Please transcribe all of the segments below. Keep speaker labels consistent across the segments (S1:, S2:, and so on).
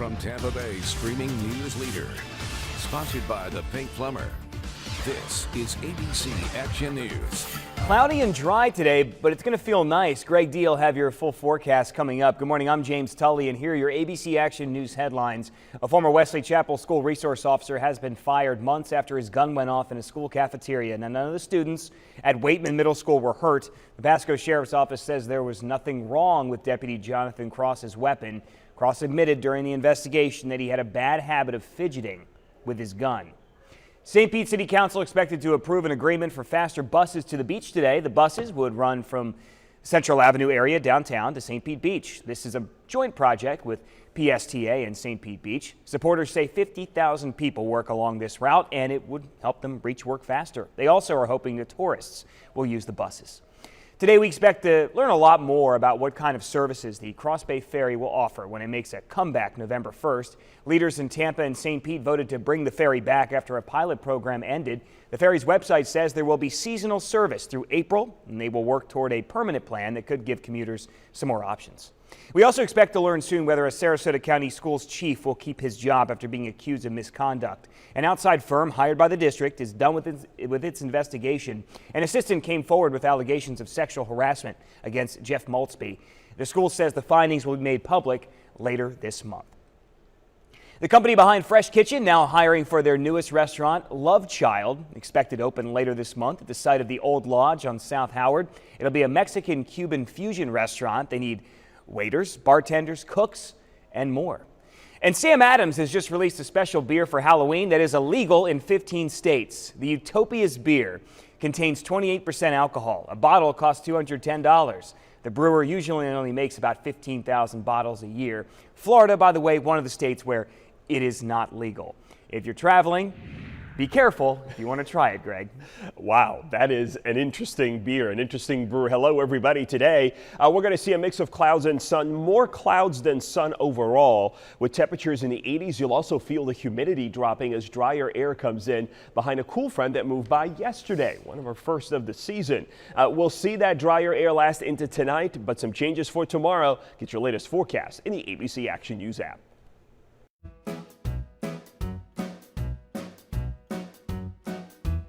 S1: from Tampa Bay streaming news leader. Sponsored by the Pink Plumber. This is ABC Action News.
S2: Cloudy and dry today, but it's going to feel nice. Greg D will have your full forecast coming up. Good morning, I'm James Tully, and here are your ABC Action News headlines. A former Wesley Chapel school resource officer has been fired months after his gun went off in a school cafeteria. Now, none of the students at Waitman Middle School were hurt. The Pasco Sheriff's Office says there was nothing wrong with Deputy Jonathan Cross's weapon. Cross admitted during the investigation that he had a bad habit of fidgeting with his gun. St. Pete City Council expected to approve an agreement for faster buses to the beach today. The buses would run from Central Avenue area downtown to St. Pete Beach. This is a joint project with PSTA and St. Pete Beach. Supporters say 50,000 people work along this route, and it would help them reach work faster. They also are hoping that tourists will use the buses. Today, we expect to learn a lot more about what kind of services the Cross Bay Ferry will offer when it makes a comeback November 1st. Leaders in Tampa and St. Pete voted to bring the ferry back after a pilot program ended. The ferry's website says there will be seasonal service through April, and they will work toward a permanent plan that could give commuters some more options. We also expect to learn soon whether a Sarasota County Schools chief will keep his job after being accused of misconduct. An outside firm hired by the district is done with its investigation. An assistant came forward with allegations of sexual harassment against Jeff Maltzby. The school says the findings will be made public later this month. The company behind Fresh Kitchen now hiring for their newest restaurant, Lovechild, expected to open later this month at the site of the Old Lodge on South Howard. It'll be a Mexican-Cuban fusion restaurant. They need waiters, bartenders, cooks, and more. And Sam Adams has just released a special beer for Halloween that is illegal in 15 states. The Utopia's beer contains 28% alcohol. A bottle costs $210. The brewer usually only makes about 15,000 bottles a year. Florida, by the way, one of the states where it is not legal. If you're traveling, be careful if you want to try it, Greg.
S3: Wow, that is an interesting beer, an interesting brewer. Hello, everybody. Today, we're going to see a mix of clouds and sun, more clouds than sun overall. With temperatures in the 80s, you'll also feel the humidity dropping as drier air comes in behind a cool front that moved by yesterday, one of our first of the season. We'll see that drier air last into tonight, but some changes for tomorrow. Get your latest forecast in the ABC Action News app.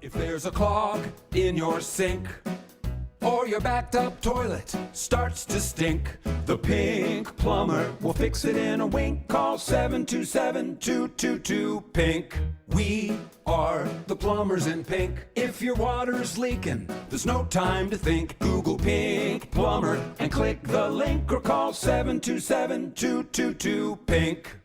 S4: If there's a clog in your sink or your backed up toilet starts to stink, the Pink Plumber will fix it in a wink. Call 727-222-PINK. We are the plumbers in pink. If your water's leaking, there's no time to think. Google Pink Plumber and click the link or call 727-222-PINK.